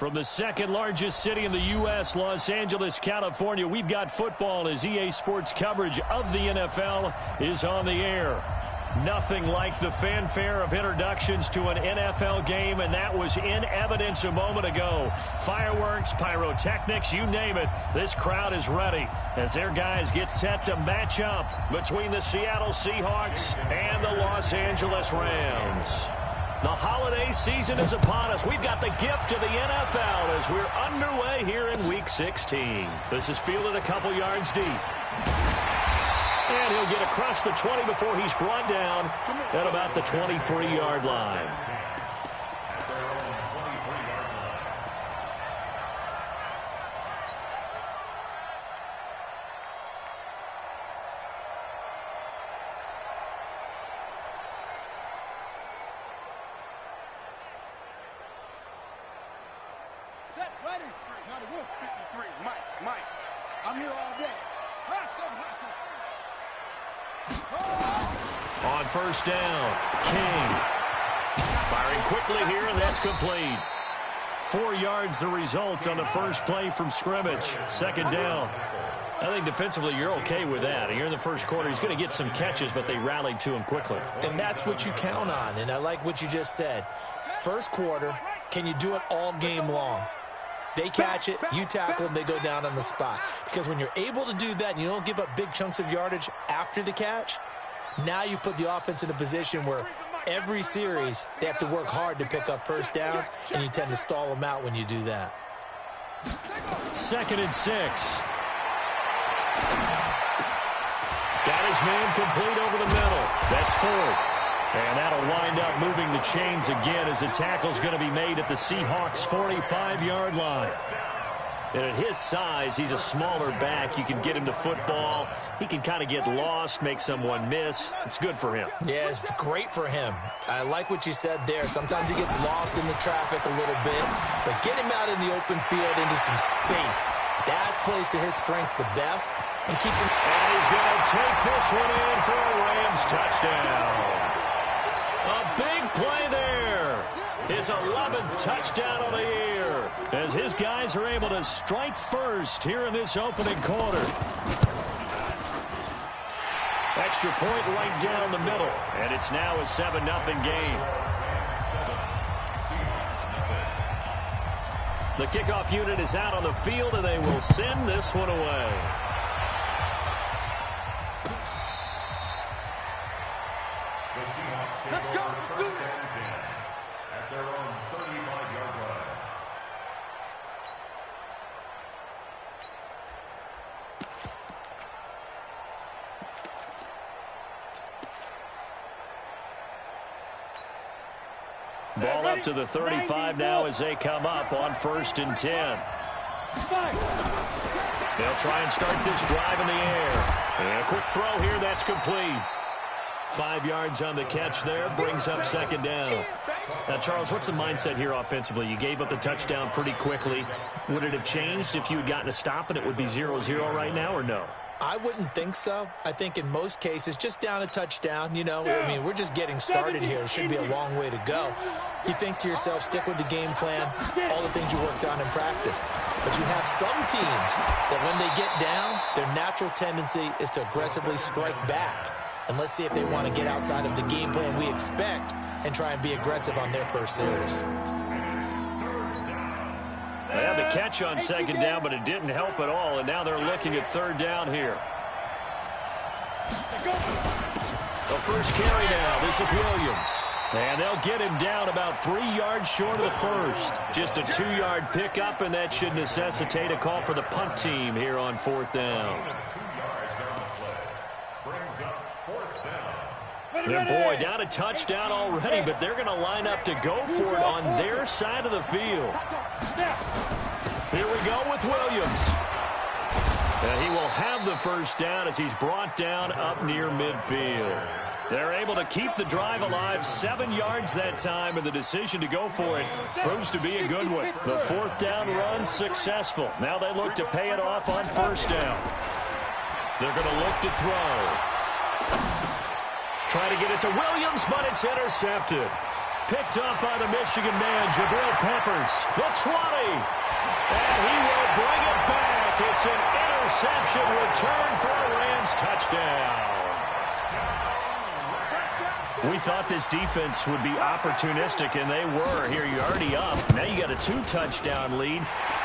From the second largest city in the U.S., Los Angeles, California, we've got football as EA Sports coverage of the NFL is on the air. Nothing like the fanfare of introductions to an NFL game, and that was in evidence a moment ago. Fireworks, pyrotechnics, you name it. This crowd is ready as their guys get set to match up between the Seattle Seahawks and the Los Angeles Rams. The holiday season is upon us. We've got the gift of the NFL as we're underway here in Week 16. This is fielded a couple yards deep. And he'll get across the 20 before he's brought down at about the 23-yard line. Set, ready. Now the Wolf 53. Mike. I'm here all day. Hustle. On first down, King. Firing quickly here, and that's complete. 4 yards the result on the first play from scrimmage. Second down. I think defensively you're okay with that. Here in the first quarter, he's going to get some catches, but they rallied to him quickly. And that's what you count on, and I like what you just said. First quarter, can you do it all game long? They catch it, you tackle them, they go down on the spot. Because when you're able to do that and you don't give up big chunks of yardage after the catch, now you put the offense in a position where every series they have to work hard to pick up first downs, and you tend to stall them out when you do that. 2nd and 6. Got his man complete over the middle. That's 4th. And that'll wind up moving the chains again as the tackle's going to be made at the Seahawks' 45-yard line. And at his size, he's a smaller back. You can get him to football. He can kind of get lost, make someone miss. It's good for him. Yeah, it's great for him. I like what you said there. Sometimes he gets lost in the traffic a little bit, but get him out in the open field into some space. That plays to his strengths the best and keeps him. And he's going to take this one in for a Rams touchdown. A big play there. His 11th touchdown of the year as his guys are able to strike first here in this opening quarter. Extra point right down the middle, and it's now a 7-0 game. The kickoff unit is out on the field, and they will send this one away. Ball up to the 35 now as they come up on 1st and 10. They'll try and start this drive in the air. And a quick throw here, that's complete. 5 yards on the catch there, brings up 2nd down. Now, Charles, what's the mindset here offensively? You gave up the touchdown pretty quickly. Would it have changed if you had gotten a stop and it would be 0-0 right now, or no? I wouldn't think so. I think in most cases, just down a touchdown, you know, I mean, we're just getting started here. It should be a long way to go. You think to yourself, stick with the game plan, all the things you worked on in practice. But you have some teams that when they get down, their natural tendency is to aggressively strike back. And let's see if they want to get outside of the game plan we expect and try and be aggressive on their first series. They had the catch on 2nd down, but it didn't help at all, and now they're looking at 3rd down here. The first carry now. This is Williams. And they'll get him down about 3 yards short of the first. Just a 2-yard pickup, and that should necessitate a call for the punt team here on 4th down. And boy, down a touchdown already, but they're going to line up to go for it on their side of the field. Here we go with Williams. And he will have the first down as he's brought down up near midfield. They're able to keep the drive alive, 7 yards that time, and the decision to go for it proves to be a good one. The 4th down run successful. Now they look to pay it off on 1st down. They're going to look to throw. Try to get it to Williams, but it's intercepted. picked up by the Michigan man, Jabril Peppers. The 20. And he will bring it back. It's an interception return for a Rams touchdown. We thought this defense would be opportunistic, and they were. Here, you're already up. Now you got a 2-touchdown lead.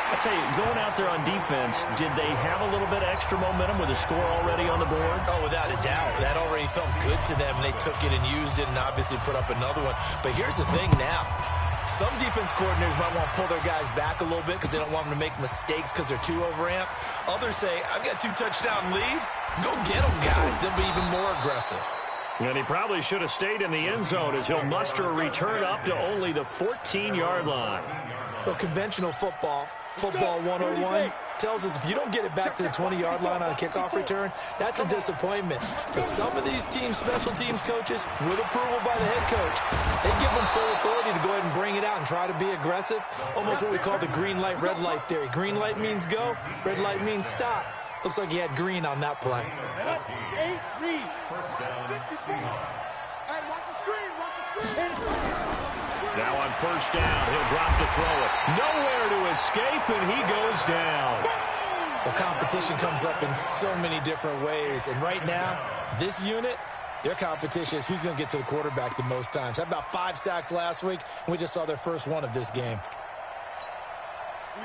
I tell you, going out there on defense, did they have a little bit of extra momentum with a score already on the board? Oh, without a doubt. That already felt good to them. They took it and used it and obviously put up another one. But here's the thing now. Some defense coordinators might want to pull their guys back a little bit because they don't want them to make mistakes because they're too overamped. Others say, I've got a 2-touchdown lead. Go get them, guys. They'll be even more aggressive. And he probably should have stayed in the end zone as he'll muster a return up to only the 14-yard line. Well, conventional football 101, tells us if you don't get it back to the 20-yard line on a kickoff return, that's a disappointment. But some of these special teams coaches, with approval by the head coach, they give them full authority to go ahead and bring it out and try to be aggressive, almost what we call the green light, red light theory. Green light means go, red light means stop. Looks like he had green on that play. Now on first down, he'll drop to throw it. Nowhere to escape, and he goes down. Well, competition comes up in so many different ways. And right now, this unit, their competition is who's going to get to the quarterback the most times. Had about 5 sacks last week, and we just saw their first one of this game.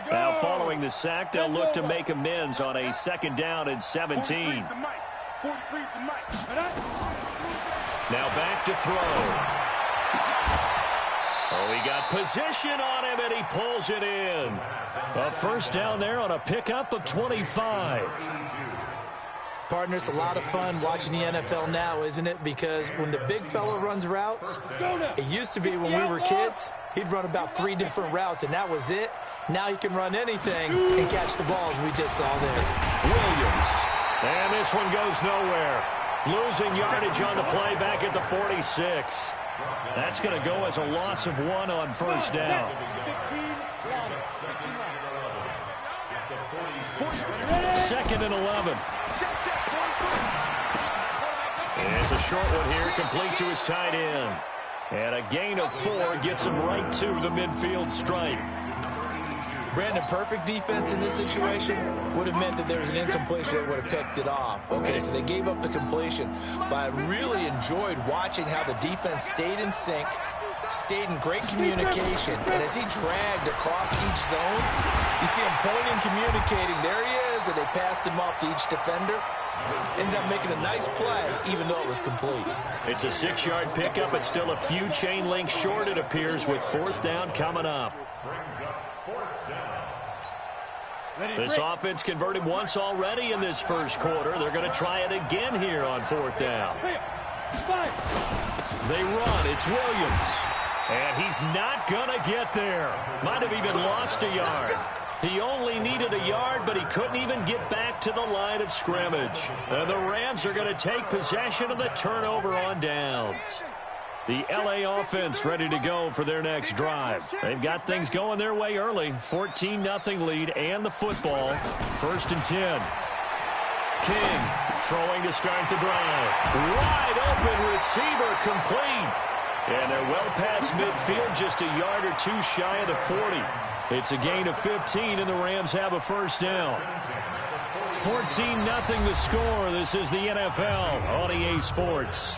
Now following the sack, they'll look to make amends on a 2nd down and 17. Now back to throw. Oh, he got position on him, and he pulls it in. A first down there on a pickup of 25. Partner, it's a lot of fun watching the NFL now, isn't it? Because when the big fella runs routes, it used to be when we were kids, he'd run about 3 different routes, and that was it. Now he can run anything and catch the balls we just saw there. Williams. And this one goes nowhere. Losing yardage on the play back at the 46. That's going to go as a loss of 1 on first down. 2nd and 11. And it's a short one here, complete to his tight end. And a gain of 4 gets him right to the midfield stripe. Brandon, perfect defense in this situation would have meant that there was an incompletion that would have picked it off. Okay, so they gave up the completion. But I really enjoyed watching how the defense stayed in sync, stayed in great communication. And as he dragged across each zone, you see him pointing, communicating. There he is, and they passed him off to each defender. Ended up making a nice play, even though it was complete. It's a 6-yard pickup. It's still a few chain links short, it appears, with 4th down coming up. This offense converted once already in this first quarter. They're going to try it again here on 4th down. They run. It's Williams. And he's not going to get there. Might have even lost a yard. He only needed a yard, but he couldn't even get back to the line of scrimmage. And the Rams are going to take possession of the turnover on downs. The LA offense ready to go for their next drive. They've got things going their way early. 14-0 lead and the football. 1st and 10. King throwing to start the drive. Wide open receiver complete. And they're well past midfield, just a yard or 2 shy of the 40. It's a gain of 15, and the Rams have a first down. 14-0 the score. This is the NFL on EA Sports.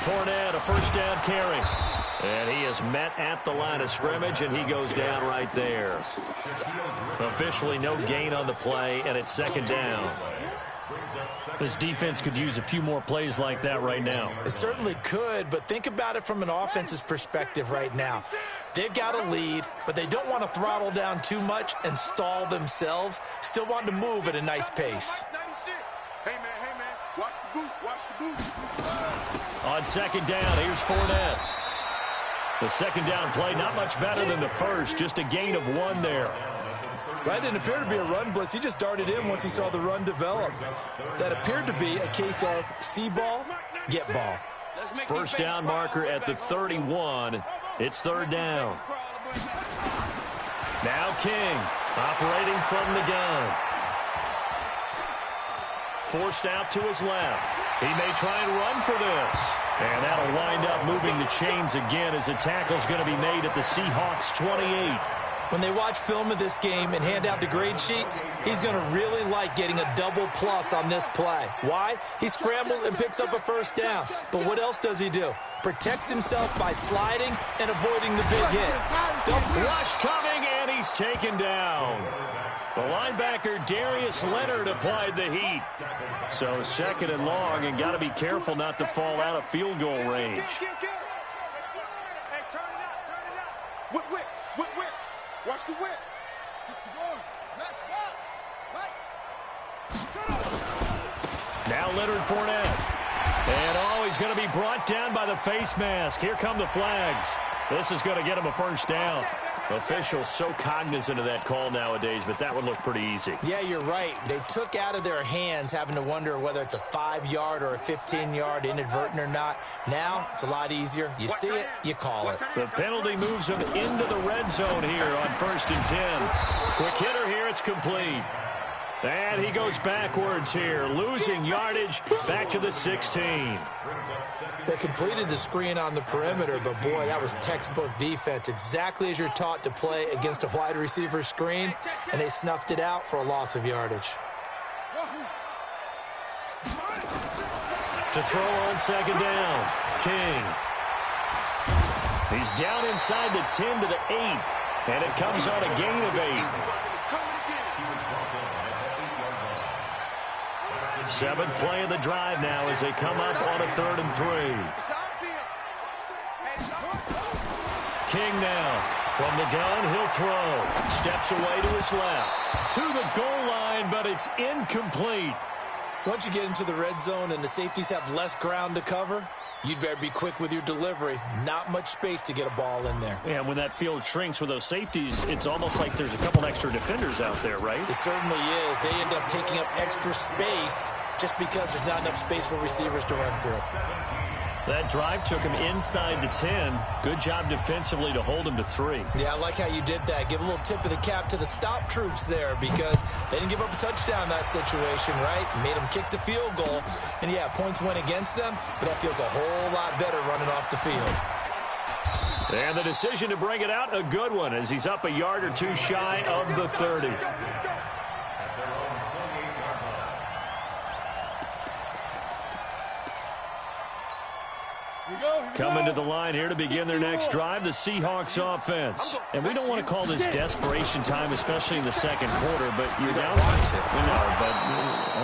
Fournette, a first down carry. And he is met at the line of scrimmage, and he goes down right there. Officially no gain on the play, and it's 2nd down. This defense could use a few more plays like that right now. It certainly could, but think about it from an offense's perspective right now. They've got a lead, but they don't want to throttle down too much and stall themselves. Still want to move at a nice pace. Hey, man, watch the boot, On 2nd down, here's Fournette. The 2nd down play, not much better than the first, just a gain of 1 there. That didn't appear to be a run blitz. He just darted in once he saw the run develop. That appeared to be a case of see ball, get ball. First down marker at the 31. It's third down. Now King operating from the gun. Forced out to his left. He may try and run for this. And that'll wind up moving the chains again as a tackle's going to be made at the Seahawks 28. When they watch film of this game and hand out the grade sheets, he's going to really like getting a double plus on this play. Why? He scrambles and picks up a first down. But what else does he do? Protects himself by sliding and avoiding the big hit. Rush coming, and he's taken down. The linebacker, Darius Leonard, applied the heat. So second and long, and got to be careful not to fall out of field goal range. Hey, turn it out. Whip. Watch the whip. 60 going. Let's go. Right. Now Leonard Fournette. And he's going to be brought down by the face mask. Here come the flags. This is going to get him a first down. Officials so cognizant of that call nowadays, but that would look pretty easy. Yeah, you're right. They took out of their hands having to wonder whether it's a 5-yard or a 15-yard inadvertent or not. Now it's a lot easier. You see it, you call it. The penalty moves him into the red zone here on 1st and 10. Quick hitter here, it's complete. And he goes backwards here, losing yardage back to the 16. They completed the screen on the perimeter, but boy, that was textbook defense. Exactly as you're taught to play against a wide receiver screen, and they snuffed it out for a loss of yardage. To throw on second down, King. He's down inside the 10 to the 8, and it comes on a gain of 8. 7th play of the drive now as they come up on a 3rd and 3. King now from the gun, he'll throw. Steps away to his left. To the goal line, but it's incomplete. Once you get into the red zone and the safeties have less ground to cover, you'd better be quick with your delivery. Not much space to get a ball in there. Yeah, when that field shrinks with those safeties, it's almost like there's a couple extra defenders out there, right? It certainly is. They end up taking up extra space just because there's not enough space for receivers to run through. That drive took him inside the 10. Good job defensively to hold him to 3. Yeah, I like how you did that. Give a little tip of the cap to the stop troops there because they didn't give up a touchdown in that situation, right? Made them kick the field goal. And, yeah, points went against them, but that feels a whole lot better running off the field. And the decision to bring it out, a good one, as he's up a yard or two shy of the 30. Coming to the line here to begin their next drive, the Seahawks offense. And we don't want to call this desperation time, especially in the second quarter, but you're down.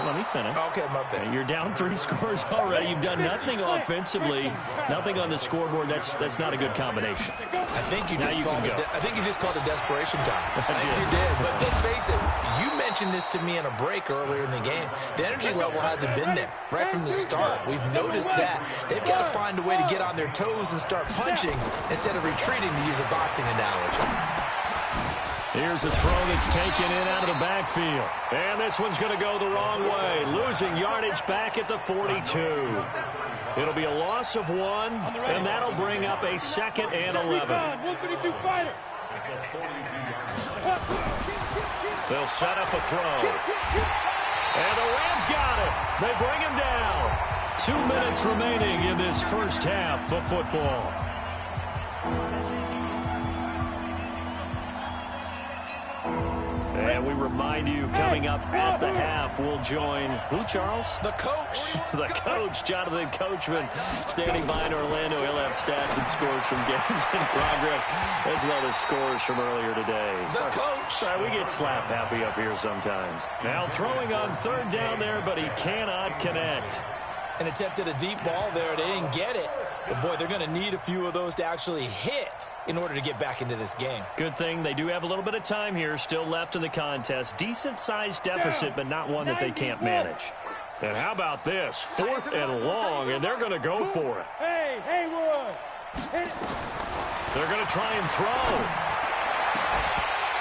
Let me finish. Okay, my bad. You're down 3 scores already. You've done nothing offensively, nothing on the scoreboard. That's not a good combination. I think you just called it desperation time. I think you did. But let's face it, you mentioned this to me in a break earlier in the game. The energy level hasn't been there right from the start. We've noticed that. They've got to find a way to get on their toes and start punching instead of retreating, to use a boxing analogy. Here's a throw that's taken in out of the backfield. And this one's going to go the wrong way, losing yardage back at the 42. It'll be a loss of 1, and that'll bring up a 2nd and 11. They'll set up a throw. And the Rams got it. They bring him down. 2 minutes remaining in this first half of football. And we remind you, coming up at the half, we'll join who, Charles? The coach. The coach, Jonathan Coachman, standing by in Orlando. He'll have stats and scores from games in progress, as well as scores from earlier today. The coach. Sorry, we get slap happy up here sometimes. Now throwing on 3rd down there, but he cannot connect. An attempt at a deep ball there. They didn't get it. But, boy, they're going to need a few of those to actually hit in order to get back into this game. Good thing they do have a little bit of time here still left in the contest. Decent-sized deficit, but not one that they can't manage. And how about this? 4th and long, and they're going to go for it. Hey, Haywood. They're going to try and throw.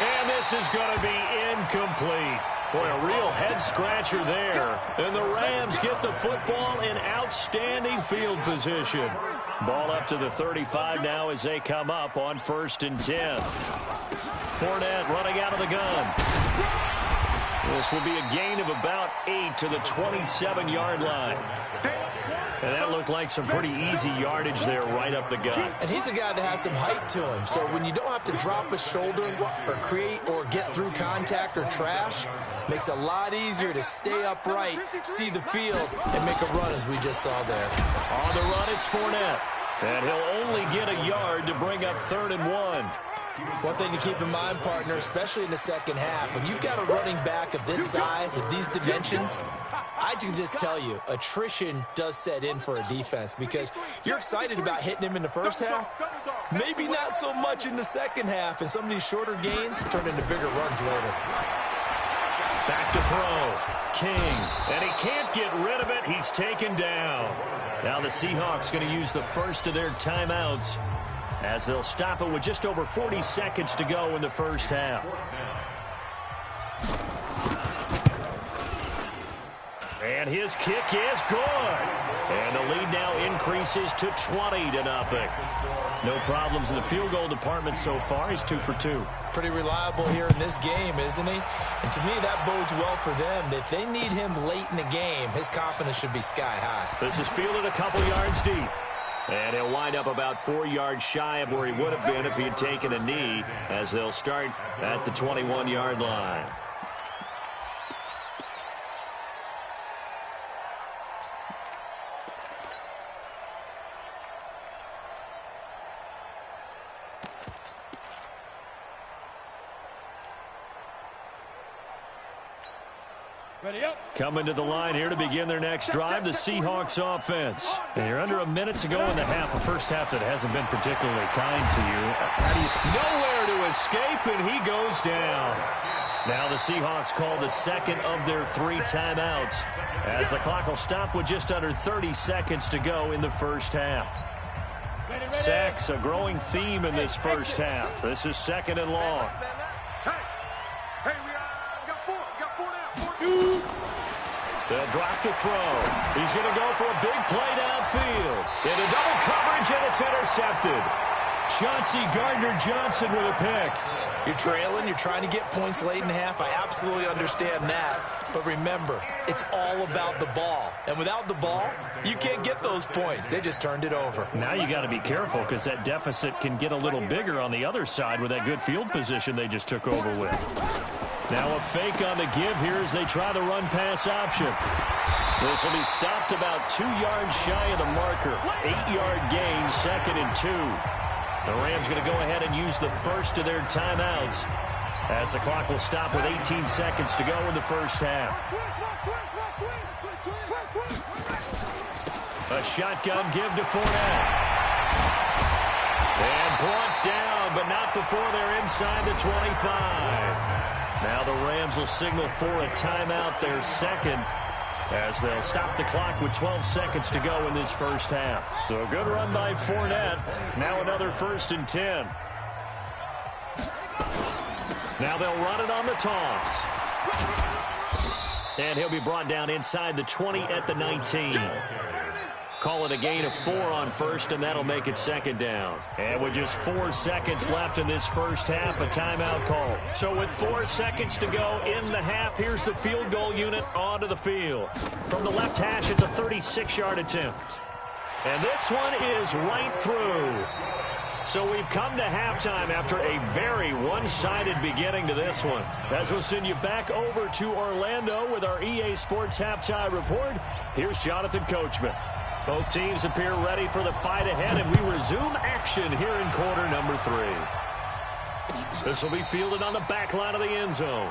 And this is going to be incomplete. Boy, a real head-scratcher there. And the Rams get the football in outstanding field position. Ball up to the 35 now as they come up on 1st and 10. Fournette running out of the gun. This will be a gain of about 8 to the 27-yard line. And that looked like some pretty easy yardage there right up the gut. And he's a guy that has some height to him. So when you don't have to drop a shoulder or create or get through contact or trash, makes it a lot easier to stay upright, see the field, and make a run as we just saw there. On the run, it's Fournette. And he'll only get a yard to bring up 3rd and 1. One thing to keep in mind, partner, especially in the second half, when you've got a running back of this size, of these dimensions, I can just tell you, attrition does set in for a defense because you're excited about hitting him in the first half. Maybe not so much in the second half, and some of these shorter gains turn into bigger runs later. Back to throw. King. And he can't get rid of it. He's taken down. Now the Seahawks going to use the first of their timeouts as they'll stop it with just over 40 seconds to go in the first half. And his kick is good. And the lead now increases to 20-0. No problems in the field goal department so far. He's 2 for 2. Pretty reliable here in this game, isn't he? And to me, that bodes well for them. If they need him late in the game, his confidence should be sky high. This is fielded a couple yards deep. And he'll wind up about 4 yards shy of where he would have been if he had taken a knee, as they'll start at the 21-yard line. Coming to the line here to begin their next drive, the Seahawks offense. And you're under a minute to go in the half, a first half that hasn't been particularly kind to you. Nowhere to escape, and he goes down. Now the Seahawks call the second of their 3 timeouts as the clock will stop with just under 30 seconds to go in the first half. Sacks, a growing theme in this first half. This is 2nd and long. They'll drop to throw. He's going to go for a big play downfield. Into double coverage, and it's intercepted. Chauncey Gardner-Johnson with a pick. You're trailing. You're trying to get points late in the half. I absolutely understand that. But remember, it's all about the ball. And without the ball, you can't get those points. They just turned it over. Now you got to be careful because that deficit can get a little bigger on the other side with that good field position they just took over with. Now a fake on the give here as they try the run-pass option. This will be stopped about 2 yards shy of the marker. 8-yard gain, 2nd and 2. The Rams going to go ahead and use the first of their timeouts as the clock will stop with 18 seconds to go in the first half. A shotgun give to Fournette. And brought down, but not before they're inside the 25. Now the Rams will signal for a timeout, their second, as they'll stop the clock with 12 seconds to go in this first half. So a good run by Fournette. Now another 1st and 10. Now they'll run it on the toss. And he'll be brought down inside the 20 at the 19. Call it a gain of 4 on first, and that'll make it 2nd down. And with just 4 seconds left in this first half, a timeout call. So with 4 seconds to go in the half, here's the field goal unit onto the field. From the left hash, it's a 36-yard attempt. And this one is right through. So we've come to halftime after a very one-sided beginning to this one. As we'll send you back over to Orlando with our EA Sports Halftime Report, here's Jonathan Coachman. Both teams appear ready for the fight ahead, and we resume action here in quarter number 3. This will be fielded on the back line of the end zone.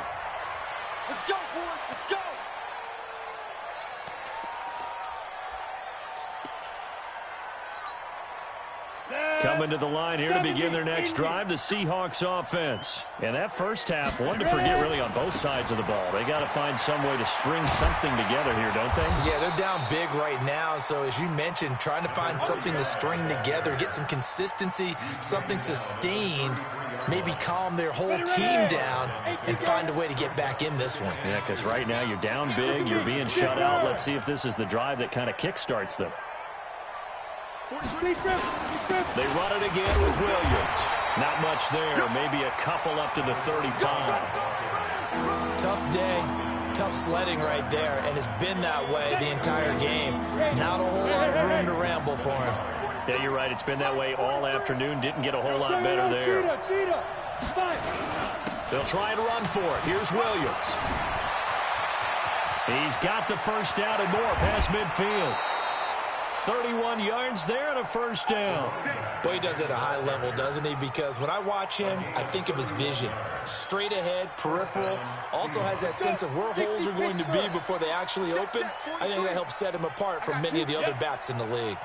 Let's go, boys. Let's go. Coming to the line here to begin their next drive, the Seahawks offense. And that first half, one to forget really on both sides of the ball. They got to find some way to string something together here, don't they? Yeah, they're down big right now. So as you mentioned, trying to find something to string together, get some consistency, something sustained. maybe calm their whole team down and find a way to get back in this one. Yeah, because right now you're down big, you're being shut out. Let's see if this is the drive that kind of kickstarts them. They run it again with Williams. Not much there, maybe a couple up to the 35. Tough day, tough sledding right there, and it's been that way the entire game. Not a whole lot of room to ramble for him. Yeah, you're right. It's been that way all afternoon. Didn't get a whole lot better there. They'll try and run for it. Here's Williams. He's got the first down and more past midfield. 31 yards there and a first down. Boy, he does it at a high level, doesn't he? Because when I watch him, I think of his vision. Straight ahead, peripheral. Also has that sense of where holes are going to be before they actually open. I think that helps set him apart from many of the other backs in the league.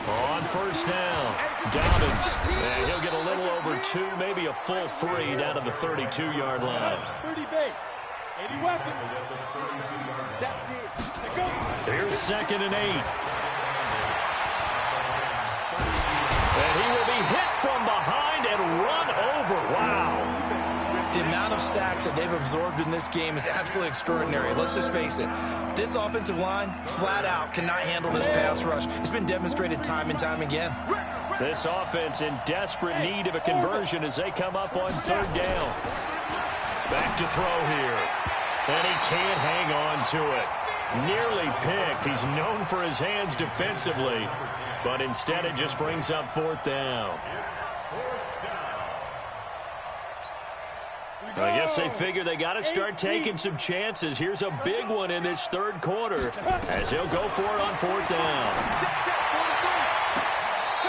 On first down, Dobbins. And he'll get a little over 2, maybe a full 3 down to the 32-yard line. 30 base. 80 weapon. Here's 2nd and 8. And he will be hit from behind and run over. Wow. The amount of sacks that they've absorbed in this game is absolutely extraordinary. Let's just face it. This offensive line, flat out, cannot handle this pass rush. It's been demonstrated time and time again. This offense in desperate need of a conversion as they come up on 3rd down. Back to throw here. And he can't hang on to it. Nearly picked. He's known for his hands defensively, but instead it just brings up 4th down. I guess they figure they got to start taking some chances. Here's a big one in this 3rd quarter as he'll go for it on 4th down.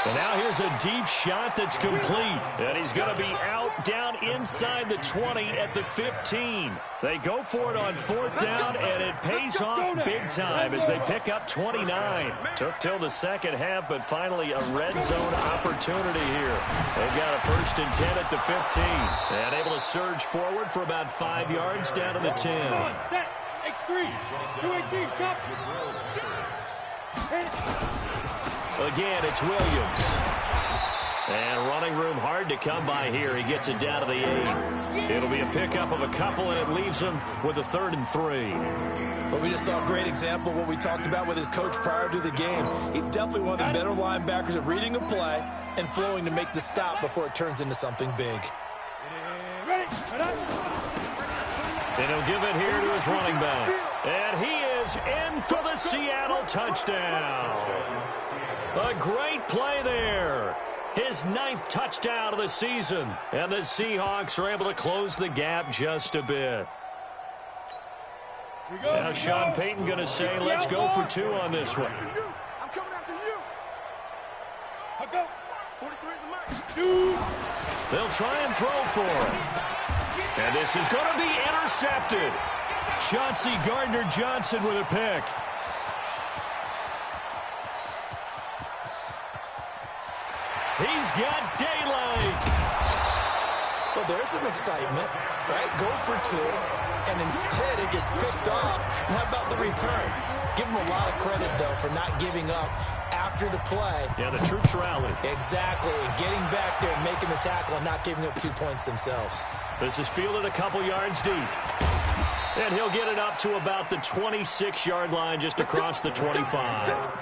And now here's a deep shot that's complete. And he's going to be out down inside the 20 at the 15. They go for it on 4th down, and it pays off big time as they pick up 29. Took till the second half, but finally a red zone opportunity here. They've got a 1st and 10 at the 15. And able to surge forward for about 5 yards down to the 10. Set. X3. 218. Chop. Again, it's Williams. And running room hard to come by here. He gets it down to the 8. It'll be a pickup of a couple, and it leaves him with a 3rd and 3. Well, we just saw a great example of what we talked about with his coach prior to the game. He's definitely one of the better linebackers at reading a play and flowing to make the stop before it turns into something big. And he'll give it here to his running back. And he is in for the Seattle touchdown. A great play there. His 9th touchdown of the season. And the Seahawks are able to close the gap just a bit. Now Sean Payton going to say, let's go for 2 on this one. I'm coming after you. I'll go. 43 is the mic. They'll try and throw for it. And this is going to be intercepted. Chauncey Gardner-Johnson with a pick. He's got daylight. Well, there's some excitement, right? Go for 2, and instead it gets picked off. And how about the return? Give him a lot of credit, though, for not giving up after the play. Yeah, the troops rallied. Exactly, and getting back there and making the tackle and not giving up 2 points themselves. This is fielded a couple yards deep. And he'll get it up to about the 26-yard line just across the 25.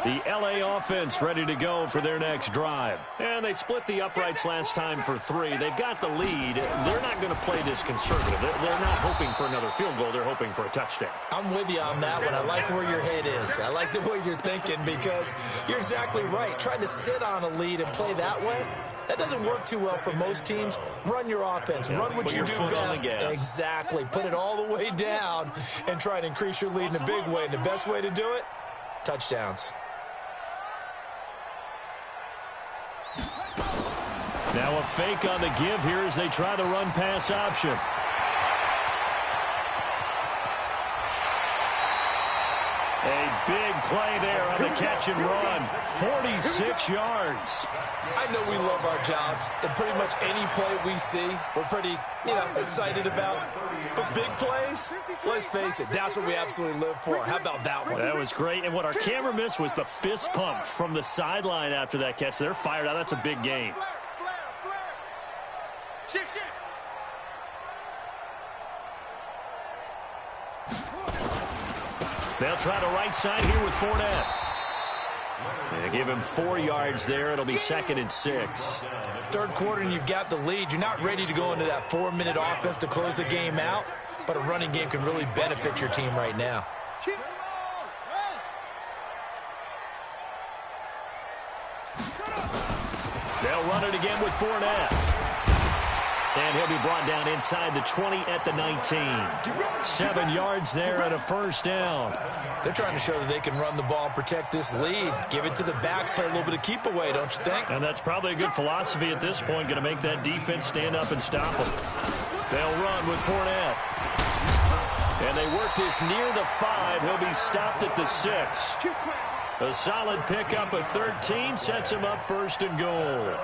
The L.A. offense ready to go for their next drive. And they split the uprights last time for 3. They've got the lead. They're not going to play this conservative. They're not hoping for another field goal. They're hoping for a touchdown. I'm with you on that one. I like where your head is. I like the way you're thinking because you're exactly right. Trying to sit on a lead and play that way, that doesn't work too well for most teams. Run your offense. Run what you do best. Exactly. Put it all the way down and try and increase your lead in a big way. And the best way to do it, touchdowns. Now a fake on the give here as they try the run-pass option. A big play there on the catch and run. 46 yards. I know we love our jobs, and pretty much any play we see, we're pretty, excited about. But big plays, let's face it, that's what we absolutely live for. How about that one? That was great, and what our camera missed was the fist pump from the sideline after that catch. They're fired out. That's a big game. They'll try the right side here with Fournette. They give him 4 yards there. It'll be 2nd and 6. Third quarter and you've got the lead. You're not ready to go into that 4-minute offense to close the game out, but a running game can really benefit your team right now. They'll run it again with Fournette. And he'll be brought down inside the 20 at the 19. 7 yards there and a first down. They're trying to show that they can run the ball and protect this lead. Give it to the backs, play a little bit of keep away, don't you think? And that's probably a good philosophy at this point, going to make that defense stand up and stop them. They'll run with Fournette. And they work this near the 5. He'll be stopped at the 6. A solid pickup of 13 sets him up 1st and goal.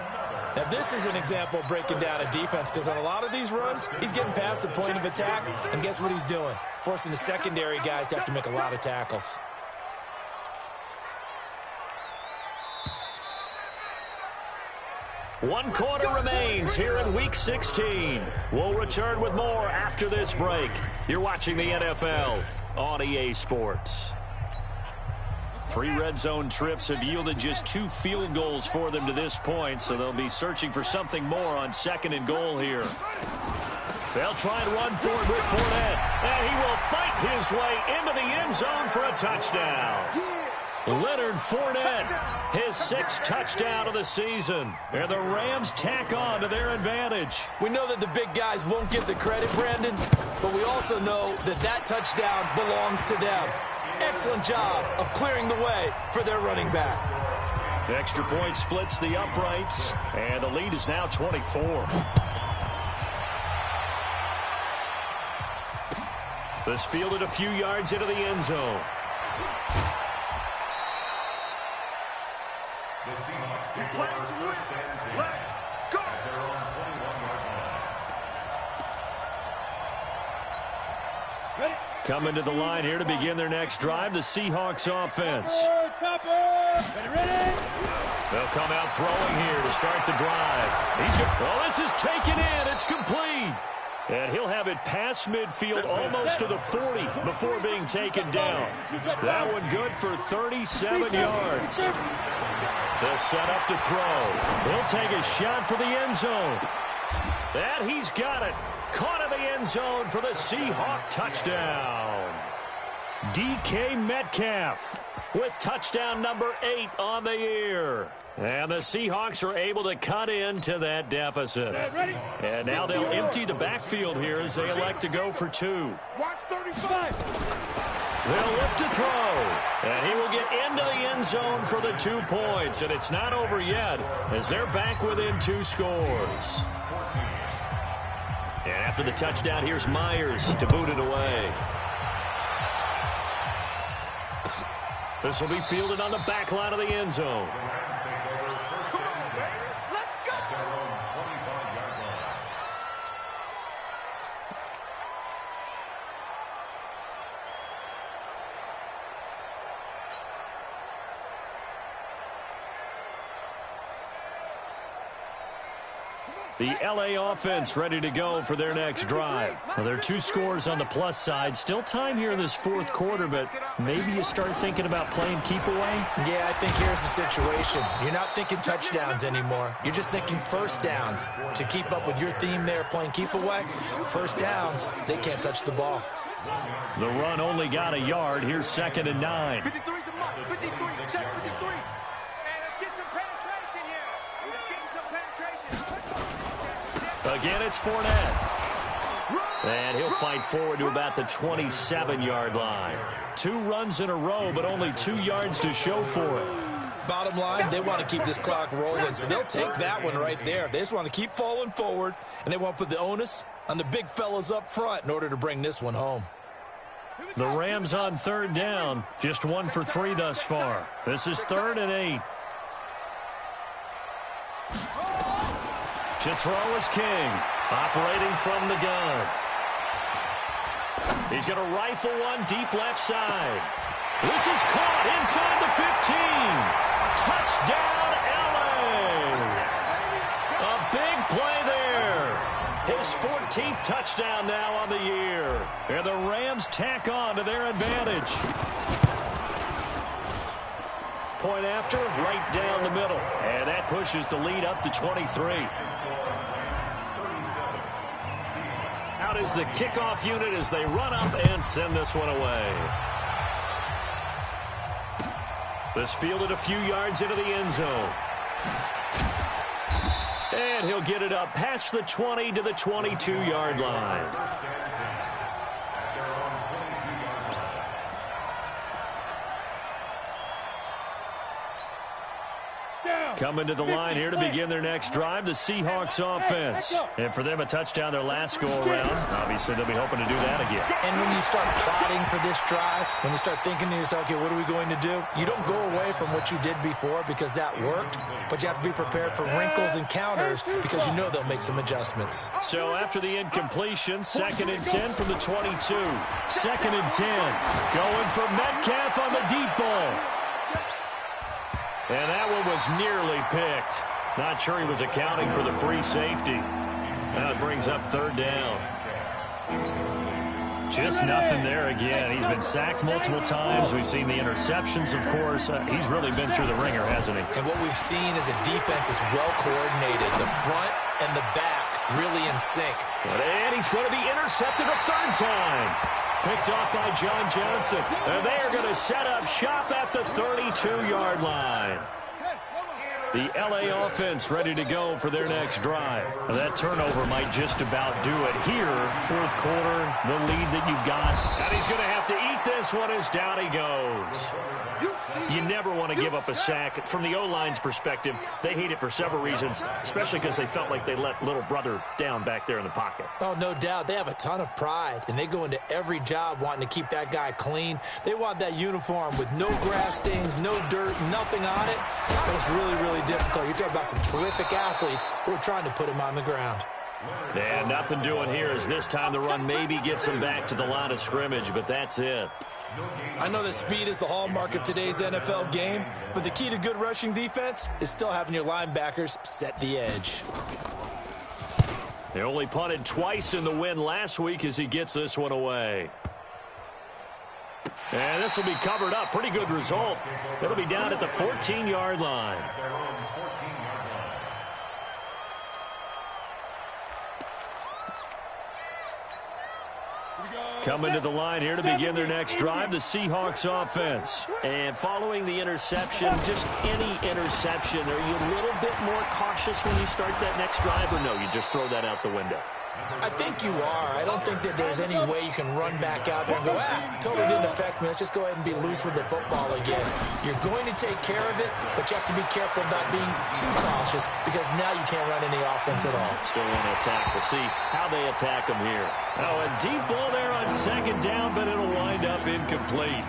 Now, this is an example of breaking down a defense because on a lot of these runs, he's getting past the point of attack, and guess what he's doing? Forcing the secondary guys to have to make a lot of tackles. One quarter remains here in Week 16. We'll return with more after this break. You're watching the NFL on EA Sports. 3 red zone trips have yielded just 2 field goals for them to this point, so they'll be searching for something more on 2nd and goal here. They'll try and run for it with Fournette, and he will fight his way into the end zone for a touchdown. Leonard Fournette, his 6th touchdown of the season, and the Rams tack on to their advantage. We know that the big guys won't get the credit, Brandon, but we also know that that touchdown belongs to them. Excellent job of clearing the way for their running back. The extra point splits the uprights, and the lead is now 24. This fielded a few yards into the end zone. The Seahawks take over first and 10 at their own 21-yard line. Ready? Coming to the line here to begin their next drive, the Seahawks offense. They'll come out throwing here to start the drive. Well, this is taken in. It's complete. And he'll have it past midfield almost to the 40 before being taken down. That one good for 37 yards. They'll set up to throw. He'll take a shot for the end zone. And he's got it. Caught in the end zone for the Seahawk touchdown. DK Metcalf with touchdown number 8 on the year. And the Seahawks are able to cut into that deficit. And now they'll empty the backfield here as they elect to go for 2. Watch 35. They'll look to throw. And he will get into the end zone for the 2 points. And it's not over yet as they're back within 2 scores. And after the touchdown, here's Myers to boot it away. This will be fielded on the back line of the end zone. The LA offense ready to go for their next drive. Well, there are 2 scores on the plus side. Still time here in this 4th quarter, but maybe you start thinking about playing keep away? Yeah, I think here's the situation. You're not thinking touchdowns anymore. You're just thinking first downs. To keep up with your theme there, playing keep away, first downs, they can't touch the ball. The run only got a yard. Here's 2nd and 9. 53's the mark. 53, check 53. Let's get some penetration here. Let's get some penetration. Again, it's Fournette. And he'll fight forward to about the 27-yard line. 2 runs in a row, but only 2 yards to show for it. Bottom line, they want to keep this clock rolling, so they'll take that one right there. They just want to keep falling forward, and they want to put the onus on the big fellas up front in order to bring this one home. The Rams on third down, just 1 for 3 thus far. This is 3rd and 8. To throw is King, operating from the gun. He's going to rifle one deep left side. This is caught inside the 15. Touchdown, LA. A big play there. His 14th touchdown now on the year. And the Rams tack on to their advantage. Point after, right down the middle. And that pushes the lead up to 23. Out is the kickoff unit as they run up and send this one away. This fielded a few yards into the end zone. And he'll get it up past the 20 to the 22-yard line. Coming to the line here to begin their next drive, the Seahawks offense. And for them, a touchdown their last go-around. Obviously, they'll be hoping to do that again. And when you start plotting for this drive, when you start thinking to yourself, okay, what are we going to do? You don't go away from what you did before because that worked, but you have to be prepared for wrinkles and counters because you know they'll make some adjustments. So after the incompletion, 2nd and 10 from the 22. 2nd and 10. Going for Metcalf on the deep ball. And that one was nearly picked. Not sure he was accounting for the free safety. That brings up 3rd down. Just nothing there again. He's been sacked multiple times. We've seen the interceptions, of course. He's really been through the ringer, hasn't he? And what we've seen is a defense that's well coordinated. The front and the back really in sync. And he's going to be intercepted a 3rd time. Picked off by John Johnson. And they are going to set up shop at the 32-yard line. The LA offense ready to go for their next drive. Now that turnover might just about do it here. 4th quarter, the lead that you've got. And he's going to have to eat this one as down he goes. You never want to give up a sack. From the O-line's perspective, they hate it for several reasons, especially because they felt like they let little brother down back there in the pocket. Oh, no doubt. They have a ton of pride, and they go into every job wanting to keep that guy clean. They want that uniform with no grass stains, no dirt, nothing on it. But it's really, really difficult. You're talking about some terrific athletes who are trying to put him on the ground. And nothing doing here as this time the run maybe gets him back to the line of scrimmage, but that's it. I know that speed is the hallmark of today's NFL game, but the key to good rushing defense is still having your linebackers set the edge. They only punted twice in the win last week as he gets this one away. And this will be covered up. Pretty good result. It'll be down at the 14-yard line. Coming to the line here to begin their next drive, the Seahawks offense. And following the interception, just any interception, are you a little bit more cautious when you start that next drive, or no, you just throw that out the window? I think you are. I don't think that there's any way you can run back out there and go, totally didn't affect me. Let's just go ahead and be loose with the football again. You're going to take care of it, but you have to be careful about being too cautious because now you can't run any offense at all. Still want to attack. We'll see how they attack them here. Oh, a deep ball there on 2nd down, but it'll wind up incomplete.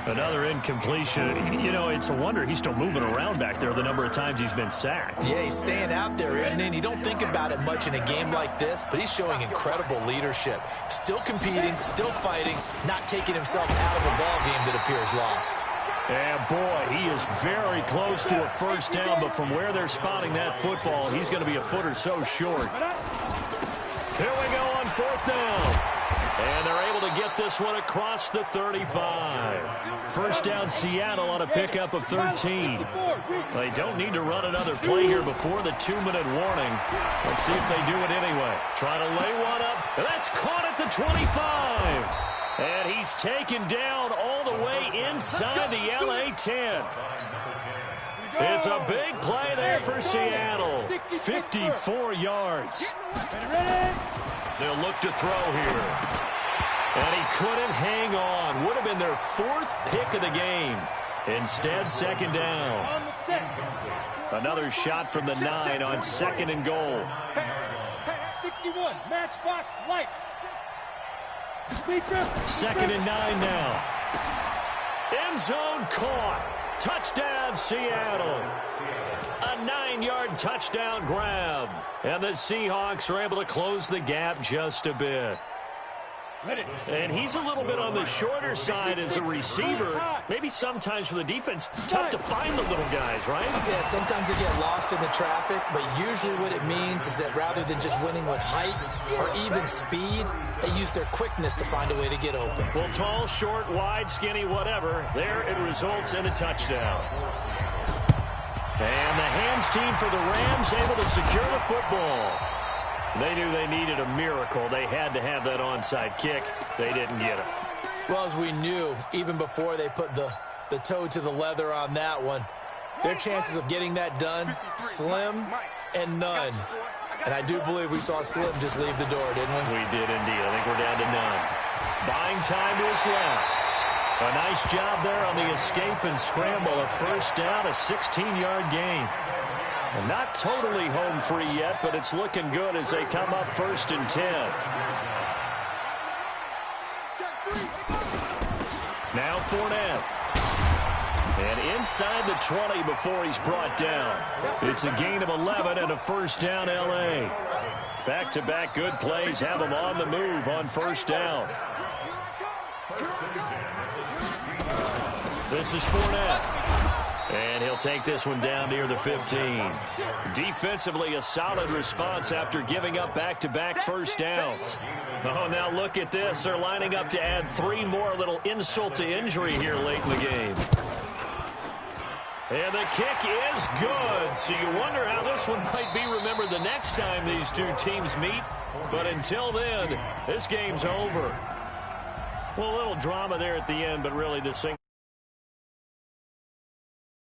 Another incompletion. You know, it's a wonder he's still moving around back there the number of times he's been sacked. Yeah, he's staying out there, isn't he? And you don't think about it much in a game like this, but he's showing incredible leadership. Still competing, still fighting, not taking himself out of a ball game that appears lost. And boy, he is very close to a 1st down, but from where they're spotting that football, he's going to be a foot or so short. Here we go on 4th down. And they're able to get this one across the 35. 1st down Seattle on a pickup of 13. They don't need to run another play here before the 2-minute warning. Let's see if they do it anyway. Trying to lay one up. And that's caught at the 25. And he's taken down all the way inside the LA 10. It's a big play there for Seattle. 54 yards. They'll look to throw here. And he couldn't hang on. Would have been their 4th pick of the game. Instead, 2nd down. Another shot from the 9 on 2nd and goal. 61, matchbox lights. 2nd and 9 now. End zone caught. Touchdown, Seattle. A 9-yard touchdown grab. And the Seahawks are able to close the gap just a bit. And he's a little bit on the shorter side as a receiver. Maybe sometimes for the defense, tough to find the little guys, right? Yeah, sometimes they get lost in the traffic, but usually what it means is that rather than just winning with height or even speed, they use their quickness to find a way to get open. Well, tall, short, wide, skinny, whatever, there it results in a touchdown. And the hands team for the Rams able to secure the football. They knew they needed a miracle. They had to have that onside kick. They didn't get it. Well, as we knew, even before they put the toe to the leather on that one, their chances of getting that done, slim and none. And I do believe we saw Slim just leave the door, didn't we? We did indeed. I think we're down to none. Buying time to his left. A nice job there on the escape and scramble. A first down, a 16-yard gain. And not totally home free yet, but it's looking good as they come up 1st and 10. Now Fournette. And inside the 20 before he's brought down. It's a gain of 11 and a first down L.A. Back-to-back good plays have them on the move on first down. This is Fournette. And he'll take this one down near the 15. Defensively, a solid response after giving up back-to-back first downs. Oh, now look at this. They're lining up to add 3 more, a little insult to injury here late in the game. And the kick is good. So you wonder how this one might be remembered the next time these two teams meet. But until then, this game's over. Well, a little drama there at the end, but really the single.